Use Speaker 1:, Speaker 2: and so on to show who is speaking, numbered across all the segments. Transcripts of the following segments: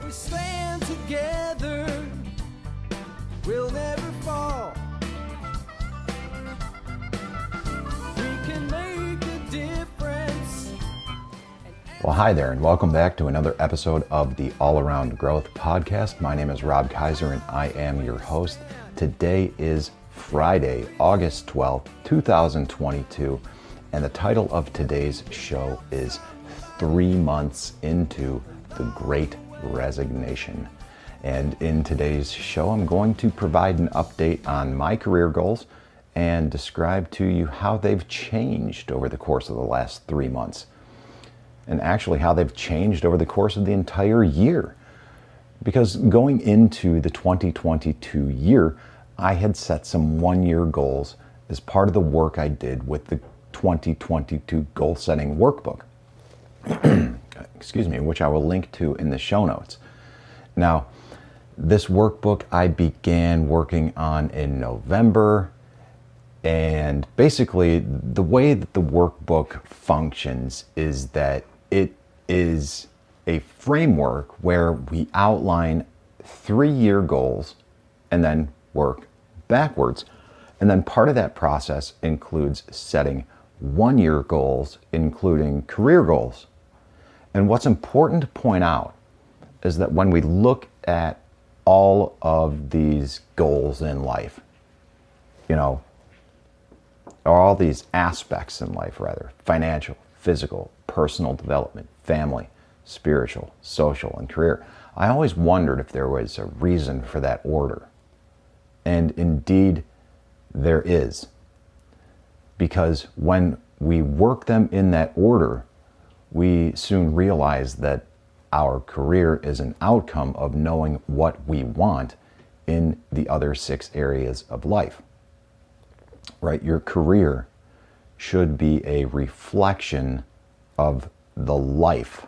Speaker 1: we stand together, we'll never fall. We can make a difference.
Speaker 2: Well, hi there, and welcome back to another episode of the All Around Growth Podcast. My name is Rob Kaiser, and I am your host. Today is Friday, August 12th, 2022, and the title of today's show is 3 months into the Great Resignation. And in today's show, I'm going to provide an update on my career goals and describe to you how they've changed over the course of the last 3 months. And actually how they've changed over the course of the entire year. Because going into the 2022 year, I had set some one-year goals as part of the work I did with the 2022 goal setting workbook. Excuse me, which I will link to in the show notes. Now, this workbook I began working on in November, and basically the way that the workbook functions is that it is a framework where we outline 3-year goals and then work backwards. And then part of that process includes setting 1-year goals, including career goals. And what's important to point out is that when we look at all of these goals in life, or all these aspects in life rather, financial, physical, personal development, family, spiritual, social, and career, I always wondered if there was a reason for that order. And indeed, there is. Because when we work them in that order, we soon realize that our career is an outcome of knowing what we want in the other 6 areas of life. Right? Your career should be a reflection of the life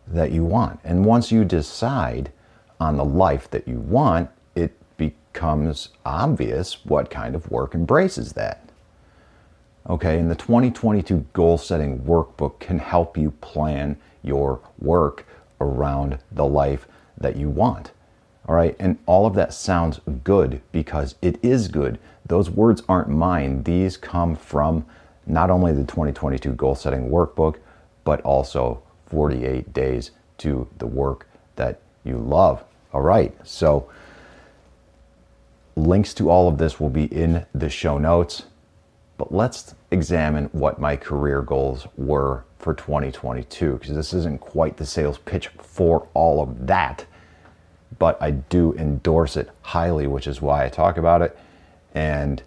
Speaker 2: that you want. And once you decide on the life that you want, it becomes obvious what kind of work embraces that. Okay, and the 2022 goal setting workbook can help you plan your work around the life that you want. All right, and all of that sounds good because it is good. Those words aren't mine. These come from not only the 2022 goal setting workbook, but also 48 days to the work that you love. All right, so links to all of this will be in the show notes. But let's examine what my career goals were for 2022, because this isn't quite the sales pitch for all of that, but I do endorse it highly, which is why I talk about it. And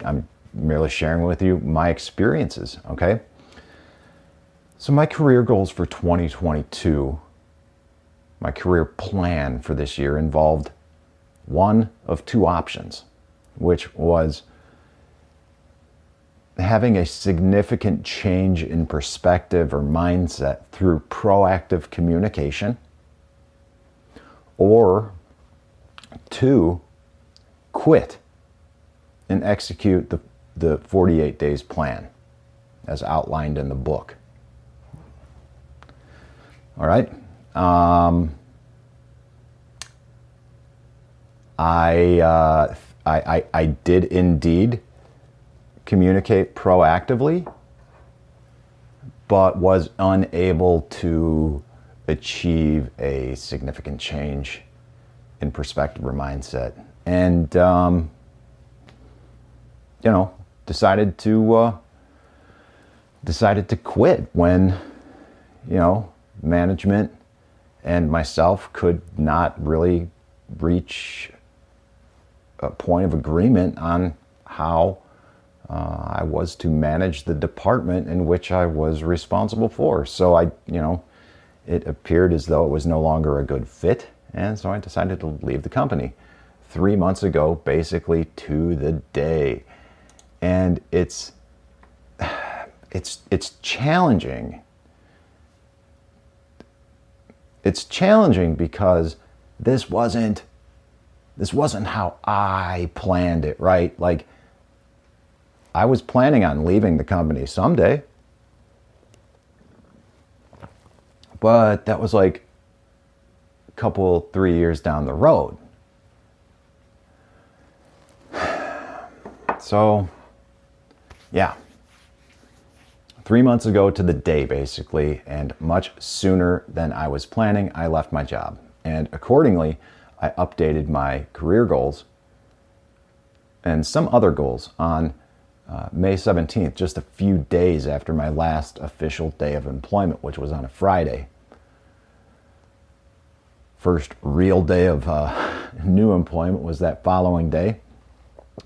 Speaker 2: I'm merely sharing with you my experiences, okay? So my career goals for 2022, my career plan for this year involved one of 2 options, which was having a significant change in perspective or mindset through proactive communication, or 2, quit and execute the 48 days plan as outlined in the book. All right. I did indeed communicate proactively, but was unable to achieve a significant change in perspective or mindset, and decided to quit when management and myself could not really reach a point of agreement on how I was to manage the department in which I was responsible for. So it appeared as though it was no longer a good fit, and so I decided to leave the company 3 months ago, basically to the day. And it's challenging. It's challenging because this wasn't how I planned it, right? Like, I was planning on leaving the company someday, but that was like couple, 3 years down the road. So, yeah. 3 months ago to the day, basically, and much sooner than I was planning, I left my job. And accordingly, I updated my career goals and some other goals on May 17th, just a few days after my last official day of employment, which was on a Friday. First real day of new employment was that following day,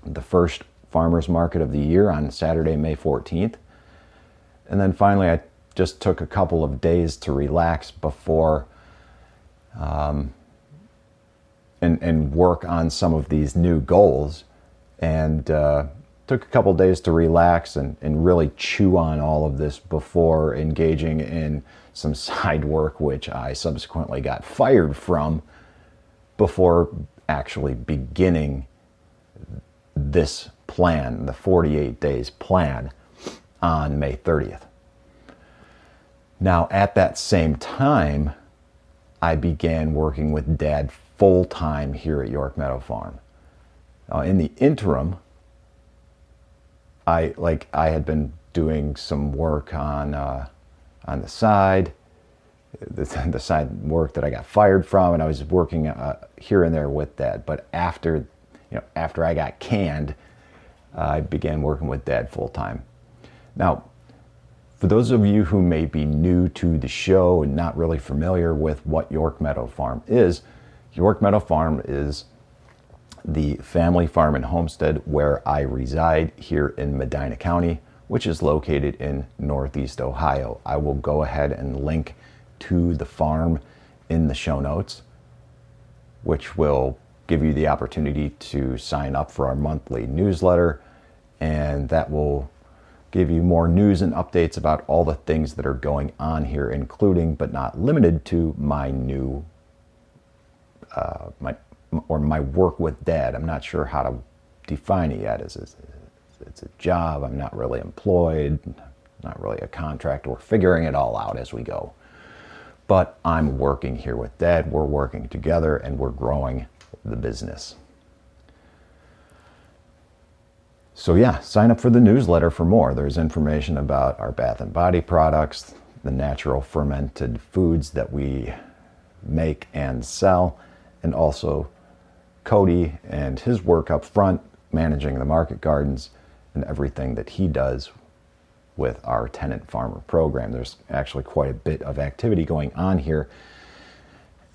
Speaker 2: the first farmers market of the year on Saturday, May 14th. And then finally, I just took a couple of days to relax before and work on some of these new goals, and took a couple days to relax and really chew on all of this before engaging in some side work, which I subsequently got fired from, before actually beginning this plan, the 48 days plan, on May 30th. Now, at that same time, I began working with Dad full-time here at York Meadow Farm. In the interim, I had been doing some work on the side, the side work that I got fired from, and I was working here and there with Dad. But after I got canned, I began working with Dad full-time. Now, for those of you who may be new to the show and not really familiar with what York Meadow Farm is, York Meadow Farm is the family farm and homestead where I reside here in Medina County, which is located in Northeast Ohio. I will go ahead and link to the farm in the show notes, which will give you the opportunity to sign up for our monthly newsletter, and that will give you more news and updates about all the things that are going on here, including but not limited to my new my work with Dad. I'm not sure how to define it yet. It's a job. I'm not really employed, not really a contract. We're figuring it all out as we go. But I'm working here with Dad. We're working together, and we're growing the business. So yeah, sign up for the newsletter for more. There's information about our bath and body products, the natural fermented foods that we make and sell, and also Cody and his work up front, managing the market gardens and everything that he does with our tenant farmer program. There's actually quite a bit of activity going on here,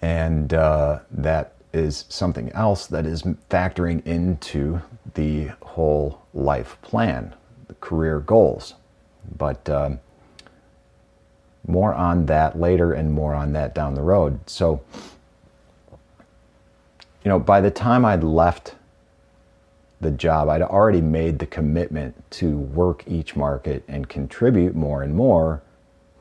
Speaker 2: and that is something else that is factoring into the whole life plan, the career goals. But more on that later, and more on that down the road. So, by the time I'd left the job, I'd already made the commitment to work each market and contribute more and more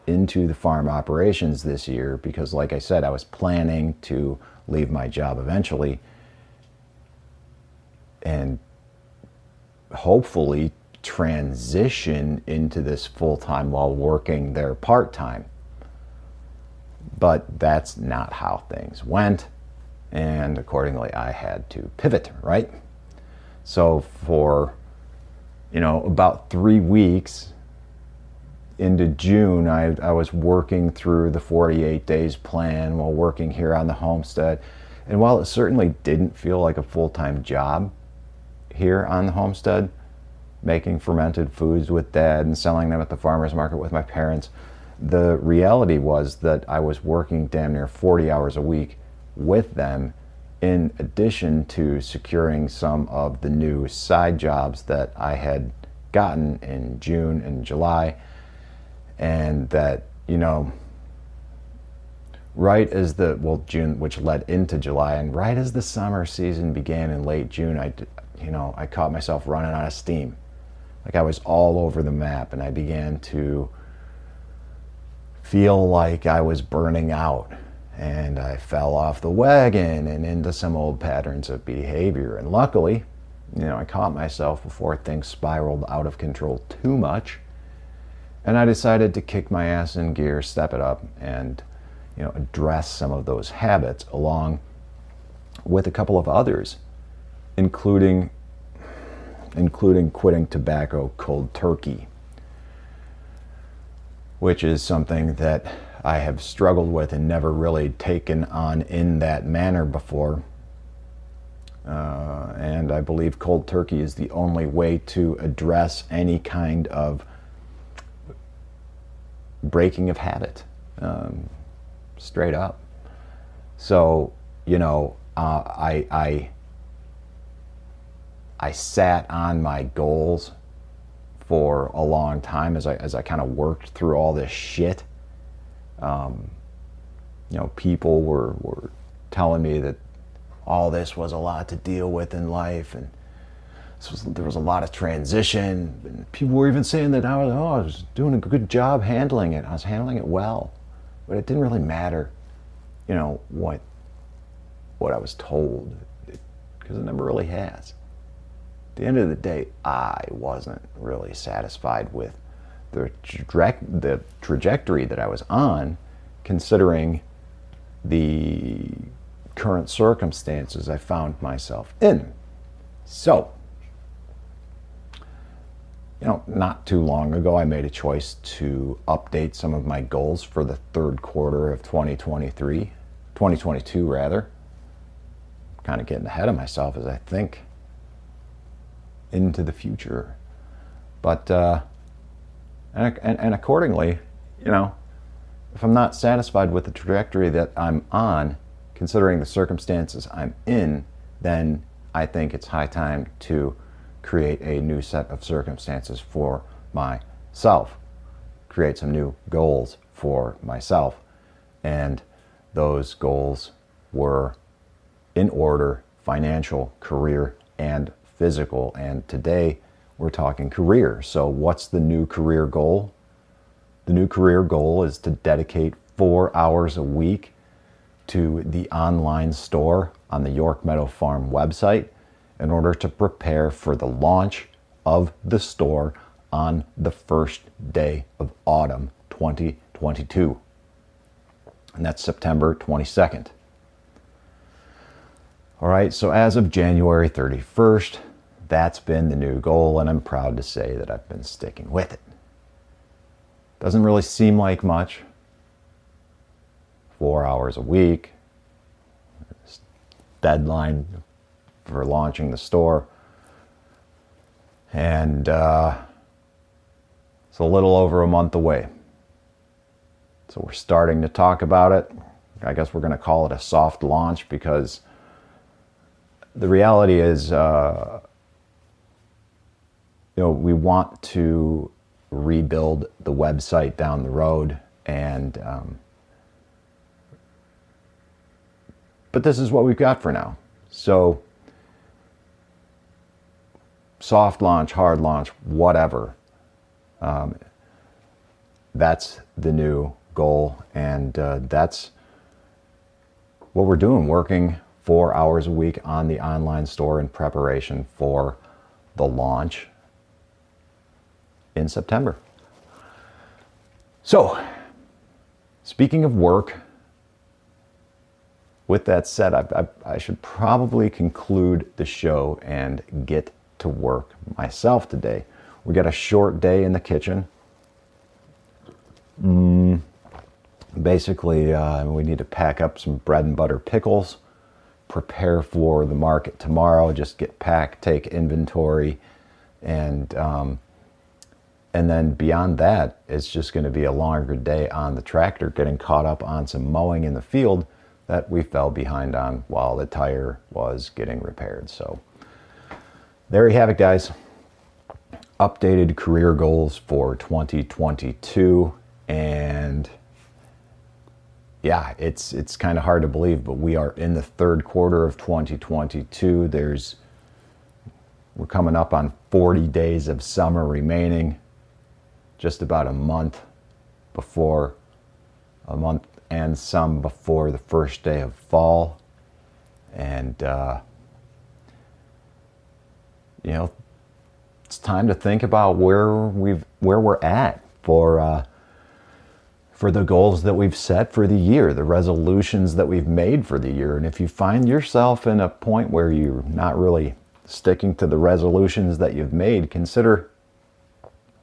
Speaker 2: into the farm operations this year, because like I said, I was planning to leave my job eventually and hopefully transition into this full-time while working there part-time. But that's not how things went, and accordingly I had to pivot, right? So for about 3 weeks into June, I was working through the 48 days plan while working here on the homestead. And while it certainly didn't feel like a full-time job here on the homestead, making fermented foods with Dad and selling them at the farmer's market with my parents, the reality was that I was working damn near 40 hours a week with them, in addition to securing some of the new side jobs that I had gotten in June and July. And that, right as June, which led into July, and right as the summer season began in late June, I caught myself running out of steam. Like I was all over the map, and I began to feel like I was burning out, and I fell off the wagon and into some old patterns of behavior. And luckily, I caught myself before things spiraled out of control too much. And I decided to kick my ass in gear, step it up, and address some of those habits along with a couple of others, including quitting tobacco cold turkey, which is something that I have struggled with and never really taken on in that manner before. And I believe cold turkey is the only way to address any kind of breaking of habit, straight up. So, I sat on my goals for a long time as I kind of worked through all this shit. People were telling me that all this was a lot to deal with in life, and there was a lot of transition. And people were even saying that I was doing a good job handling it. I was handling it well, but it didn't really matter, what I was told, because it never really has. At the end of the day, I wasn't really satisfied with the trajectory that I was on, considering the current circumstances I found myself in. So, not too long ago, I made a choice to update some of my goals for the third quarter of 2022 rather. Kind of getting ahead of myself as I think into the future. But, and accordingly, if I'm not satisfied with the trajectory that I'm on, considering the circumstances I'm in, then I think it's high time to create a new set of circumstances for myself, create some new goals for myself. And those goals were in order: financial, career, and physical. And today we're talking career. So what's the new career goal? The new career goal is to dedicate 4 hours a week to the online store on the York Meadow Farm website in order to prepare for the launch of the store on the first day of autumn 2022. And that's September 22nd. All right, so as of January 31st, that's been the new goal, and I'm proud to say that I've been sticking with it. Doesn't really seem like much. 4 hours a week. Deadline for launching the store. And it's a little over a month away. So we're starting to talk about it. I guess we're going to call it a soft launch, because the reality is, we want to rebuild the website down the road, and but this is what we've got for now. So soft launch, hard launch, whatever. That's the new goal, and that's what we're doing, working 4 hours a week on the online store in preparation for the launch in September. So, speaking of work, with that said, I should probably conclude the show and get to work myself today. We got a short day in the kitchen. Basically, we need to pack up some bread and butter pickles, prepare for the market tomorrow, just get packed, take inventory, and then beyond that, it's just going to be a longer day on the tractor, getting caught up on some mowing in the field that we fell behind on while the tire was getting repaired. So there you have it, guys. Updated career goals for 2022, and yeah, it's kind of hard to believe, but we are in the third quarter of 2022. We're coming up on 40 days of summer remaining, just about a month and some before the first day of fall. And it's time to think about where we're at for for the goals that we've set for the year, the resolutions that we've made for the year. And if you find yourself in a point where you're not really sticking to the resolutions that you've made, consider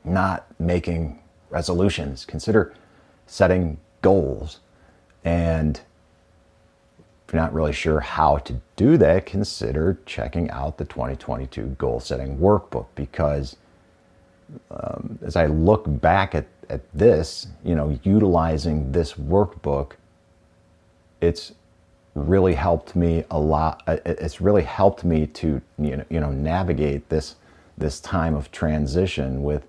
Speaker 2: not making resolutions. Consider setting goals. And if you're not really sure how to do that, consider checking out the 2022 goal setting workbook, because as I look back at this, utilizing this workbook, it's really helped me a lot. It's really helped me to navigate this time of transition with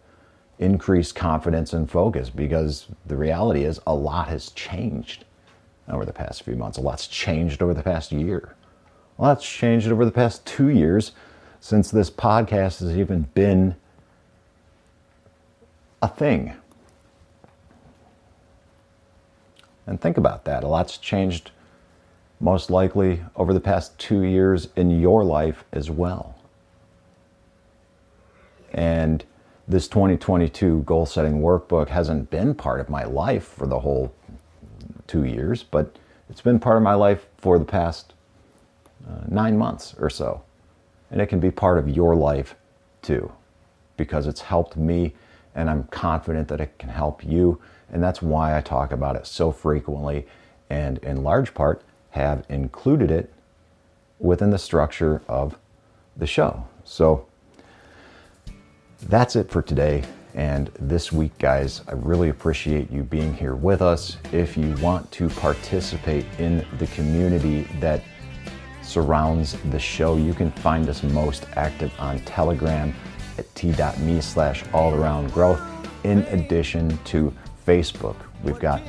Speaker 2: increased confidence and focus, because the reality is a lot has changed over the past few months. A lot's changed over the past year. A lot's changed over the past 2 years since this podcast has even been a thing. And think about that. A lot's changed most likely over the past 2 years in your life as well. And this 2022 goal setting workbook hasn't been part of my life for the whole 2 years, but it's been part of my life for the past 9 months or so. And it can be part of your life too, because it's helped me, and I'm confident that it can help you. And that's why I talk about it so frequently, and in large part have included it within the structure of the show. So that's it for today and this week, guys. I really appreciate you being here with us. If you want to participate in the community that surrounds the show, you can find us most active on Telegram at t.me/allaroundgrowth. In addition to Facebook, we've got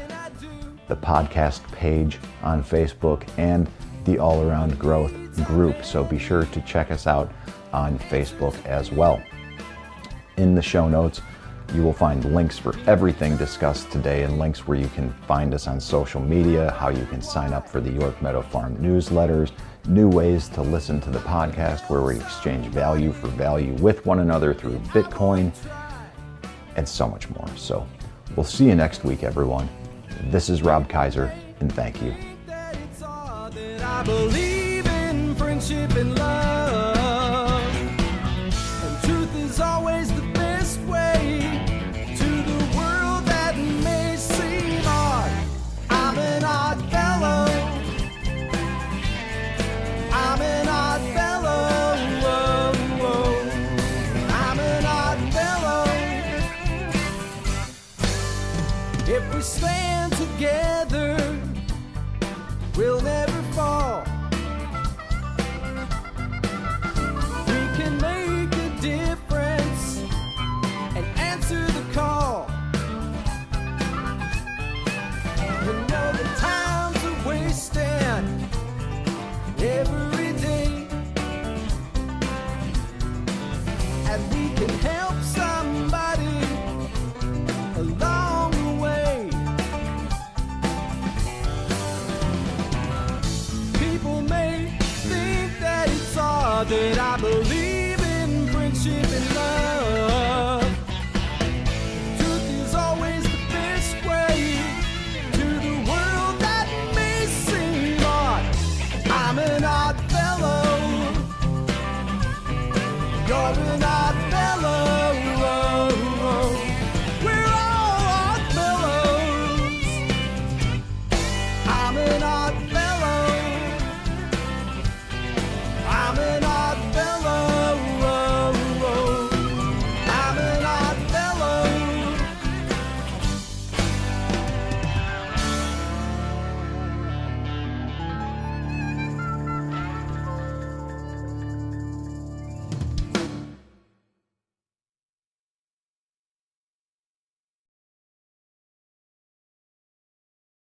Speaker 2: the podcast page on Facebook and the All Around Growth group. So be sure to check us out on Facebook as well. In the show notes, you will find links for everything discussed today, and links where you can find us on social media, how you can sign up for the York Meadow Farm newsletters, new ways to listen to the podcast where we exchange value for value with one another through Bitcoin, and so much more. So we'll see you next week, everyone. This is Rob Kaiser, and thank you.
Speaker 1: I believe in friendship and love, and truth is always the best way to the world that may seem odd. I'm an odd fellow. I'm an odd fellow. I'm an odd fellow. If we stand together, we'll never fall. We can make a difference and answer the call. We know the times are wasting every day, and we can help somebody along the way. People may think that it's odd that I believe in friendship and love. Truth is always the best way to the world that may seem odd. I'm an odd fellow. You're an odd fellow. We're all odd fellows. I'm an odd fellow.